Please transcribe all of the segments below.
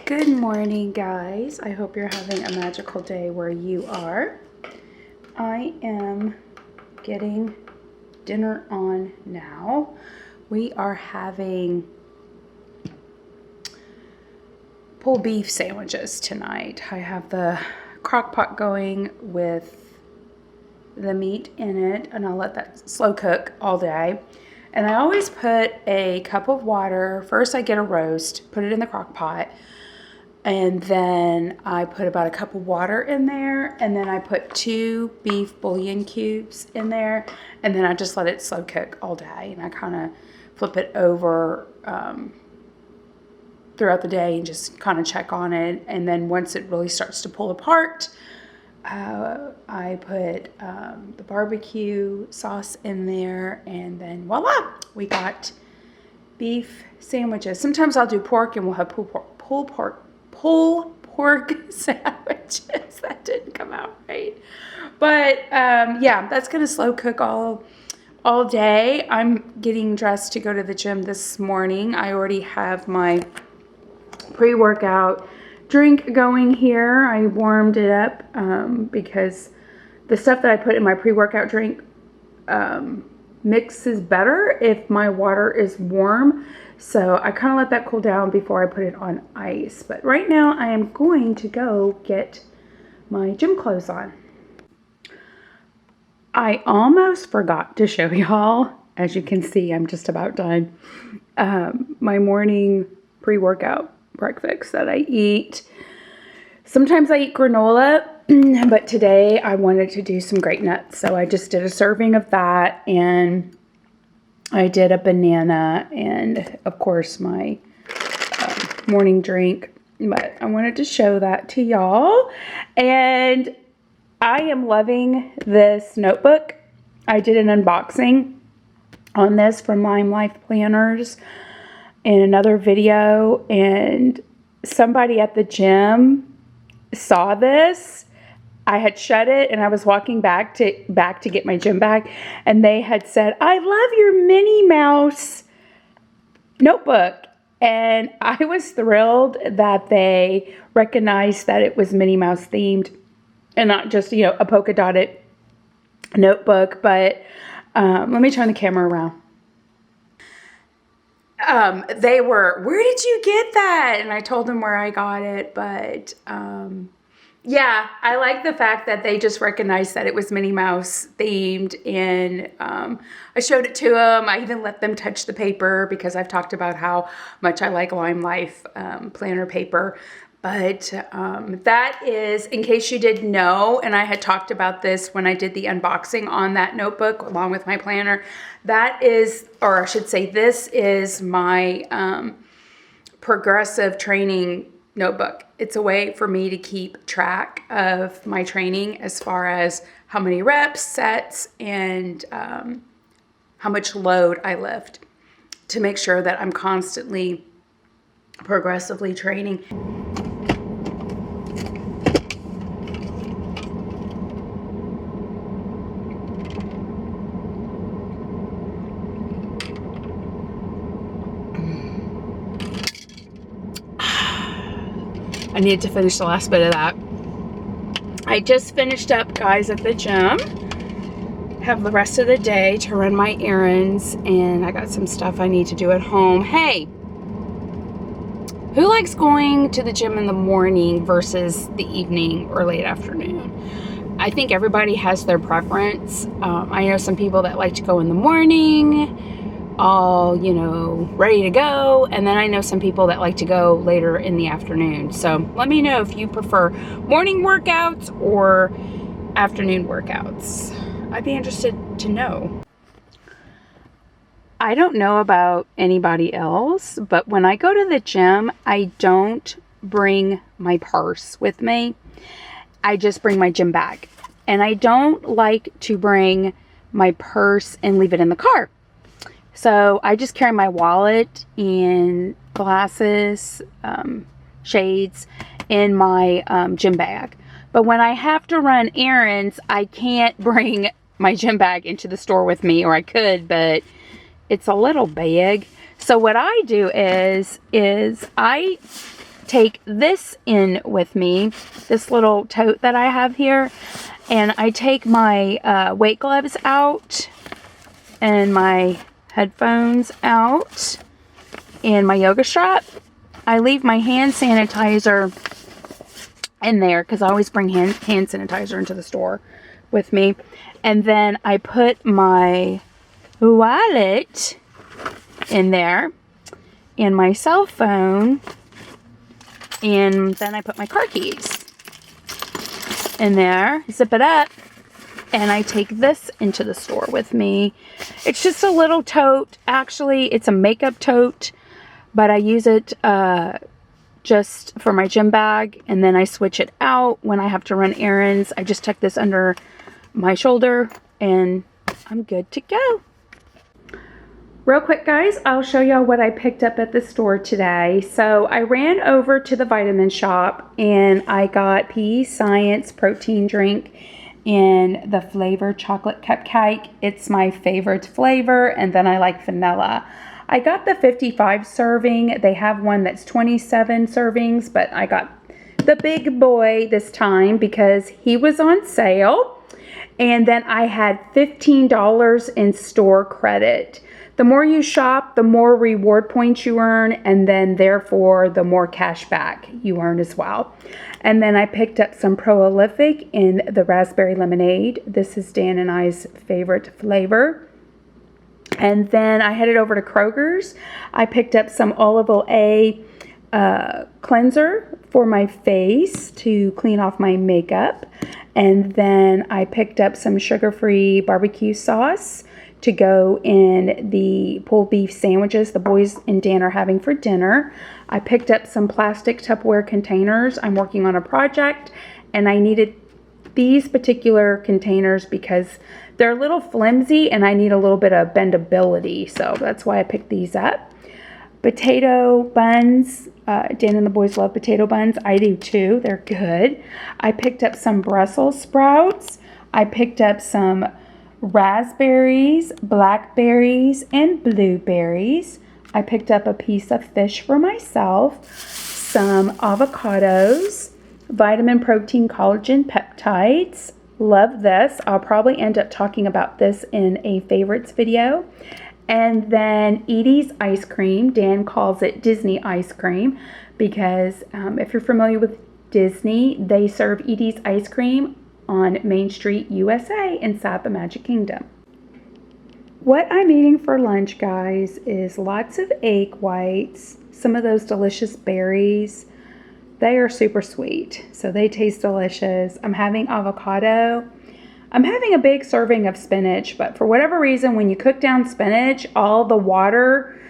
Good morning, guys. I hope you're having a magical day where you are. I am getting dinner on now. We are having pulled beef sandwiches tonight. I have the crock pot going with the meat in it, and I'll let that slow cook all day. And I always put a cup of water. First I get a roast, put it in the crock pot, and then I put about a cup of water in there, and then I put 2 beef bouillon cubes in there, and then I just let it slow cook all day. And I kind of flip it over throughout the day and just kind of check on it. And then once it really starts to pull apart, I put the barbecue sauce in there, and then voila, we got beef sandwiches. Sometimes I'll do pork, and we'll have pulled pork sandwiches. That didn't come out right, but yeah, that's gonna slow cook all day. I'm getting dressed to go to the gym this morning. I already have my pre-workout drink going here. I warmed it up because the stuff that I put in my pre-workout drink mixes better if my water is warm. So I kind of let that cool down before I put it on ice. But right now I am going to go get my gym clothes on. I almost forgot to show y'all. As you can see, I'm just about done. My morning pre-workout breakfast that I eat. Sometimes I eat granola, but today I wanted to do some grape nuts. So I just did a serving of that, and I did a banana, and of course my morning drink. But I wanted to show that to y'all. And I am loving this notebook. I did an unboxing on this from Lime Life Planners in another video, and somebody at the gym saw this. I had shut it, and I was walking back to get my gym bag, and they had said, "I love your Minnie Mouse notebook." And I was thrilled that they recognized that it was Minnie Mouse themed and not just, a polka dotted notebook. But let me turn the camera around. They were, "Where did you get that?" And I told them where I got it. But yeah, I like the fact that they just recognized that it was Minnie Mouse themed. And I showed it to them. I even let them touch the paper because I've talked about how much I like Lime Life planner paper. But that is, in case you didn't know, and I had talked about this when I did the unboxing on that notebook along with my planner, that is, or I should say, this is my progressive training notebook. It's a way for me to keep track of my training as far as how many reps, sets, and how much load I lift, to make sure that I'm constantly progressively training. I need to finish the last bit of that. I just finished up, guys, at the gym. Have the rest of the day to run my errands, and I got some stuff I need to do at home. Hey, who likes going to the gym in the morning versus the evening or late afternoon? I think everybody has their preference. I know some people that like to go in the morning, all, ready to go. And then I know some people that like to go later in the afternoon. So let me know if you prefer morning workouts or afternoon workouts. I'd be interested to know. I don't know about anybody else, but when I go to the gym, I don't bring my purse with me. I just bring my gym bag. And I don't like to bring my purse and leave it in the car. So I just carry my wallet and glasses, shades in my gym bag. But when I have to run errands, I can't bring my gym bag into the store with me, or I could, but it's a little big. So what I do is I take this in with me, this little tote that I have here, and I take my weight gloves out and my headphones out and my yoga strap. I leave my hand sanitizer in there because I always bring hand sanitizer into the store with me. And then I put my wallet in there and my cell phone, and then I put my car keys in there, zip it up, and I take this into the store with me. It's just a little tote. Actually, it's a makeup tote, but I use it just for my gym bag, and then I switch it out when I have to run errands. I just tuck this under my shoulder, and I'm good to go. Real quick, guys, I'll show y'all what I picked up at the store today. So I ran over to the vitamin shop and I got P Science protein drink in the flavor chocolate cupcake. It's my favorite flavor, and then I like vanilla. I got the 55 serving. They have one that's 27 servings, but I got the big boy this time because he was on sale. And then I had $15 in store credit. The more you shop, the more reward points you earn, and then therefore the more cash back you earn as well. And then I picked up some Prolific in the raspberry lemonade. This is Dan and I's favorite flavor. And then I headed over to Kroger's. I picked up some olive oil cleanser for my face to clean off my makeup. And then I picked up some sugar-free barbecue sauce to go in the pulled beef sandwiches the boys and Dan are having for dinner. I picked up some plastic Tupperware containers. I'm working on a project, and I needed these particular containers because they're a little flimsy and I need a little bit of bendability. So that's why I picked these up. Potato buns. Dan and the boys love potato buns. I do too. They're good. I picked up some Brussels sprouts. I picked up some raspberries, blackberries, and blueberries. I picked up a piece of fish for myself, some avocados, vitamin, protein, collagen, peptides. Love this. I'll probably end up talking about this in a favorites video. And then Edie's ice cream. Dan calls it Disney ice cream because if you're familiar with Disney, they serve Edie's ice cream on Main Street, USA, inside the Magic Kingdom. What I'm eating for lunch, guys, is lots of egg whites, some of those delicious berries. They are super sweet, so they taste delicious. I'm having avocado. I'm having a big serving of spinach, but for whatever reason, when you cook down spinach, all the water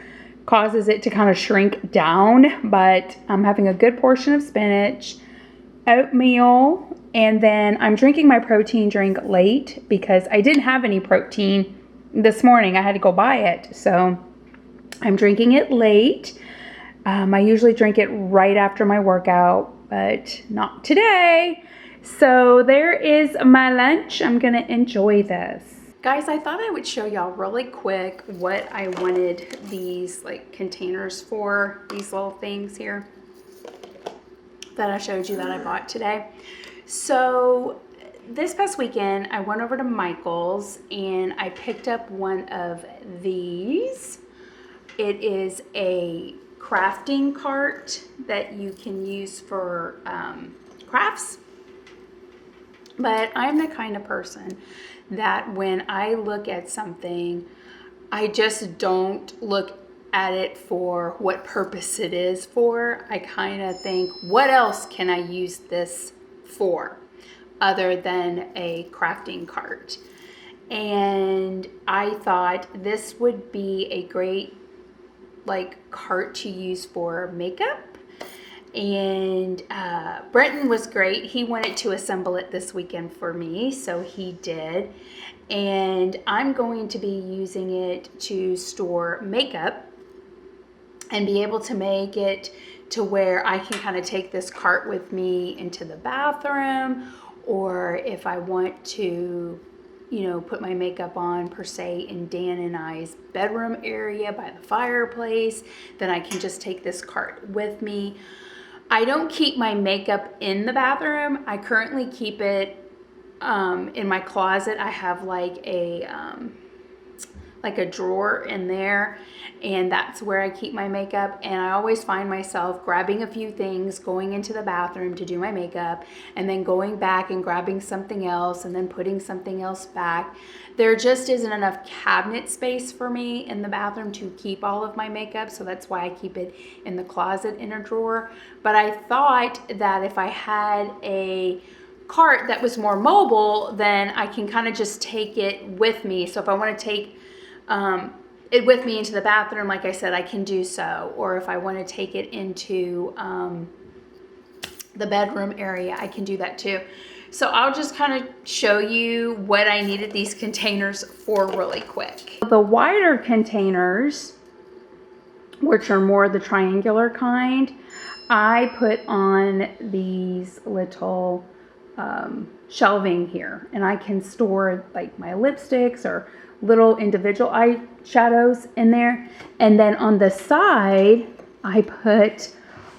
causes it to kind of shrink down, but I'm having a good portion of spinach, oatmeal, and then I'm drinking my protein drink late because I didn't have any protein this morning. I had to go buy it, so I'm drinking it late. I usually drink it right after my workout, but not today. So there is my lunch. I'm going to enjoy this. Guys, I thought I would show y'all really quick what I wanted these like containers for, these little things here that I showed you that I bought today. So this past weekend, I went over to Michael's and I picked up one of these. It is a crafting cart that you can use for crafts. But I'm the kind of person that when I look at something, I just don't look at it for what purpose it is for. I kind of think, what else can I use this for other than a crafting cart? And I thought this would be a great like cart to use for makeup. And Brenton was great. He wanted to assemble it this weekend for me, so he did. And I'm going to be using it to store makeup and be able to make it to where I can kind of take this cart with me into the bathroom, or if I want to, you know, put my makeup on per se in Dan and I's bedroom area by the fireplace, then I can just take this cart with me. I don't keep my makeup in the bathroom. I currently keep it in my closet. I have like a drawer in there, and that's where I keep my makeup. And I always find myself grabbing a few things, going into the bathroom to do my makeup, and then going back and grabbing something else and then putting something else back. There just isn't enough cabinet space for me in the bathroom to keep all of my makeup, so that's why I keep it in the closet in a drawer. But I thought that if I had a cart that was more mobile, then I can kind of just take it with me. So if I want to take it with me into the bathroom, like I said, I can do so. Or if I want to take it into the bedroom area, I can do that too. So I'll just kind of show you what I needed these containers for really quick. The wider containers, which are more the triangular kind, I put on these little shelving here, and I can store like my lipsticks or little individual eyeshadows in there. And then on the side, I put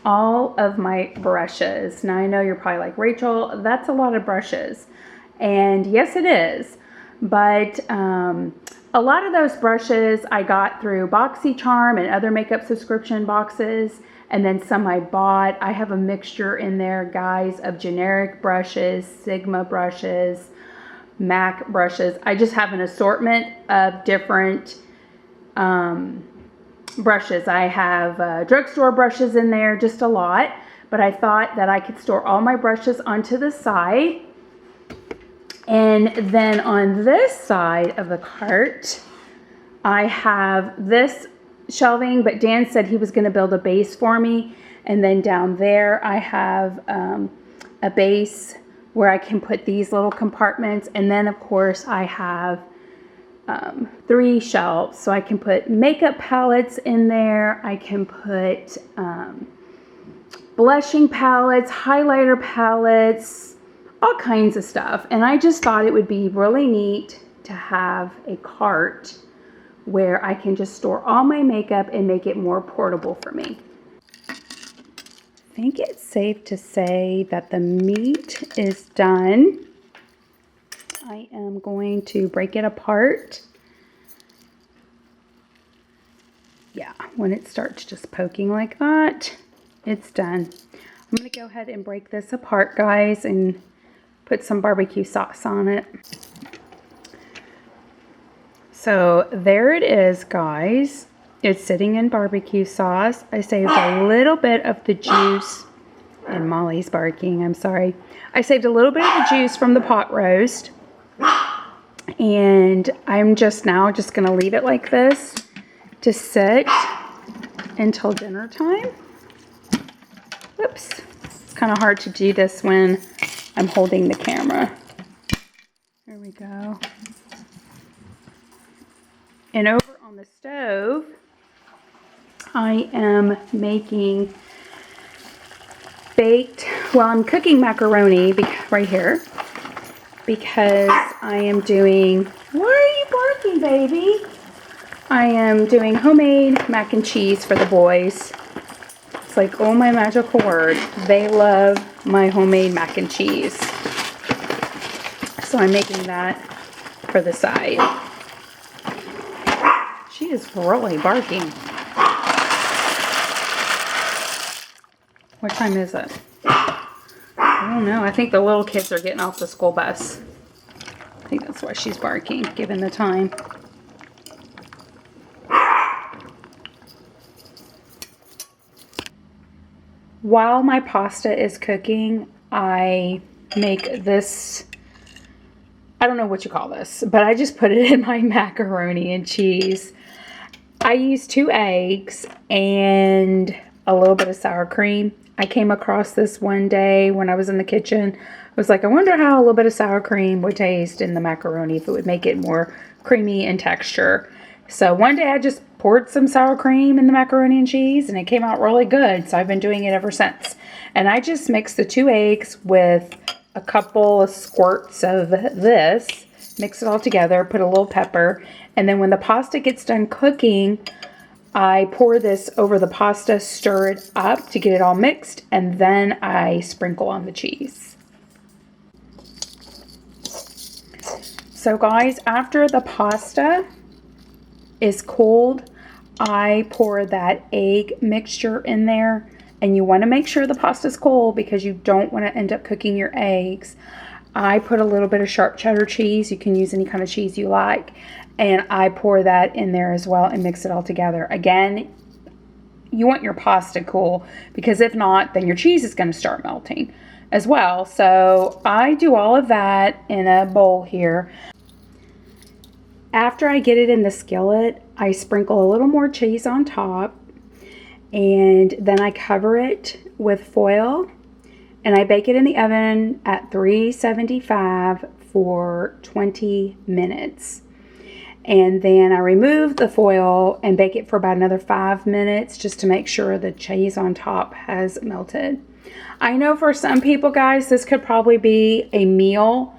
all of my brushes. Now I know you're probably like, Rachel, that's a lot of brushes. And yes, it is. But a lot of those brushes I got through BoxyCharm and other makeup subscription boxes. And then some I bought. I have a mixture in there, guys, of generic brushes, Sigma brushes, MAC brushes. I just have an assortment of different brushes. I have drugstore brushes in there, just a lot. But I thought that I could store all my brushes onto the side. And then on this side of the cart, I have this shelving, but Dan said he was going to build a base for me. And then down there I have a base where I can put these little compartments. And then of course I have 3 shelves, so I can put makeup palettes in there. I can put blushing palettes, highlighter palettes, all kinds of stuff. And I just thought it would be really neat to have a cart where I can just store all my makeup and make it more portable for me. I think it's safe to say that the meat is done. I am going to break it apart. Yeah, when it starts just poking like that, it's done. I'm going to go ahead and break this apart, guys, and put some barbecue sauce on it. So there it is, guys. It's sitting in barbecue sauce. I saved a little bit of the juice, and Molly's barking, I'm sorry. I saved a little bit of the juice from the pot roast, and I'm just now just gonna leave it like this to sit until dinner time. Whoops, it's kind of hard to do this when I'm holding the camera. There we go. And over on the stove, I am making I'm cooking macaroni right here because I am doing, why are you barking, baby? I am doing homemade mac and cheese for the boys. It's like, oh my magical word, they love my homemade mac and cheese. So I'm making that for the side. She is really barking. What time is it? I don't know. I think the little kids are getting off the school bus. I think that's why she's barking, given the time. While my pasta is cooking, I make this, I don't know what you call this, but I just put it in my macaroni and cheese. I use 2 eggs and a little bit of sour cream. I came across this one day when I was in the kitchen. I was like, I wonder how a little bit of sour cream would taste in the macaroni, if it would make it more creamy in texture. So one day I just poured some sour cream in the macaroni and cheese, and it came out really good. So I've been doing it ever since. And I just mixed the 2 eggs with a couple of squirts of this, mix it all together, put a little pepper, and then when the pasta gets done cooking, I pour this over the pasta, stir it up to get it all mixed, and then I sprinkle on the cheese. So guys, after the pasta is cold, I pour that egg mixture in there, and you want to make sure the pasta's cold because you don't want to end up cooking your eggs. I put a little bit of sharp cheddar cheese. You can use any kind of cheese you like. And I pour that in there as well and mix it all together. Again, you want your pasta cool because if not, then your cheese is going to start melting as well. So I do all of that in a bowl here. After I get it in the skillet, I sprinkle a little more cheese on top, and then I cover it with foil, and I bake it in the oven at 375 for 20 minutes. And then I remove the foil and bake it for about another 5 minutes just to make sure the cheese on top has melted. I know for some people, guys, this could probably be a meal.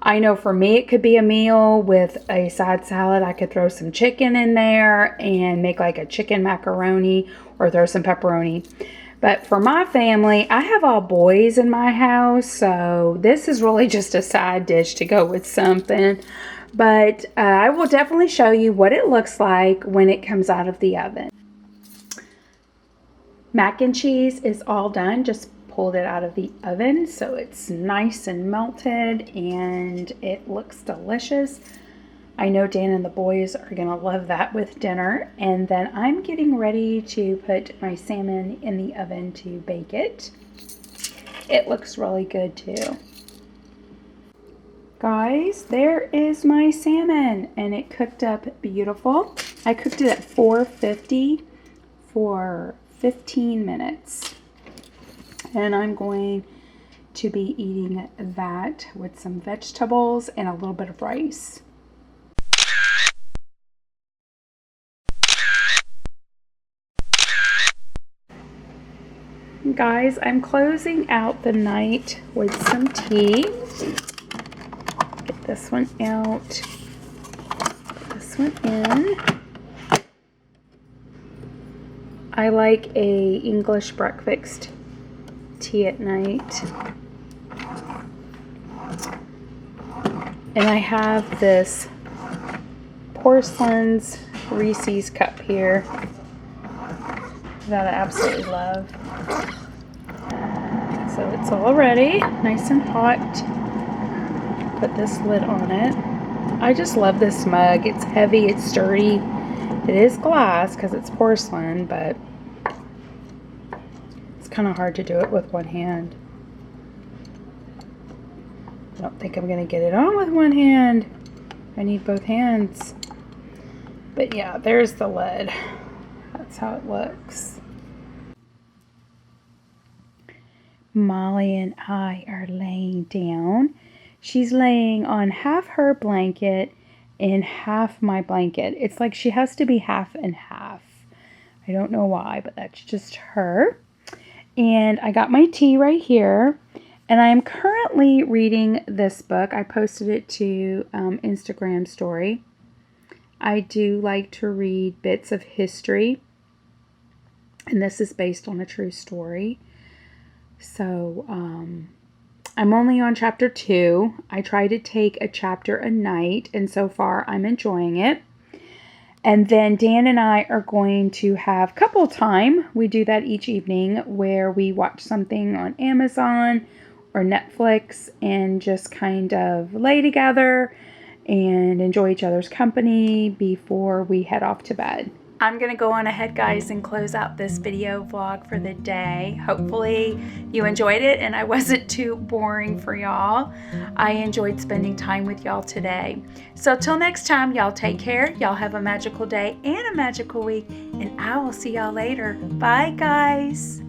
I know for me, it could be a meal with a side salad. I could throw some chicken in there and make like a chicken macaroni or throw some pepperoni. But for my family, I have all boys in my house, so this is really just a side dish to go with something. But I will definitely show you what it looks like when it comes out of the oven. Mac and cheese is all done. Just pulled it out of the oven, so it's nice and melted and it looks delicious. I know Dan and the boys are gonna love that with dinner. And then I'm getting ready to put my salmon in the oven to bake it. It looks really good too. Guys, there is my salmon and it cooked up beautiful. I cooked it at 450 for 15 minutes. And I'm going to be eating that with some vegetables and a little bit of rice. Guys, I'm closing out the night with some tea. Get this one out, put this one in. I like a English breakfast tea at night. And I have this porcelain's Reese's cup here that I absolutely love. So it's all ready, nice and hot. Put this lid on it. I just love this mug. It's heavy, it's sturdy. It is glass because it's porcelain, but it's kind of hard to do it with one hand. I don't think I'm going to get it on with one hand. I need both hands. But yeah, there's the lid. That's how it looks. Molly and I are laying down. She's laying on half her blanket and half my blanket. It's like she has to be half and half. I don't know why, but that's just her. And I got my tea right here. And I am currently reading this book. I posted it to Instagram story. I do like to read bits of history. And this is based on a true story. So I'm only on chapter 2. I try to take a chapter a night. And so far I'm enjoying it. And then Dan and I are going to have couple time. We do that each evening where we watch something on Amazon or Netflix and just kind of lay together and enjoy each other's company before we head off to bed. I'm going to go on ahead, guys, and close out this video vlog for the day. Hopefully you enjoyed it and I wasn't too boring for y'all. I enjoyed spending time with y'all today. So till next time, y'all take care. Y'all have a magical day and a magical week, and I will see y'all later. Bye, guys.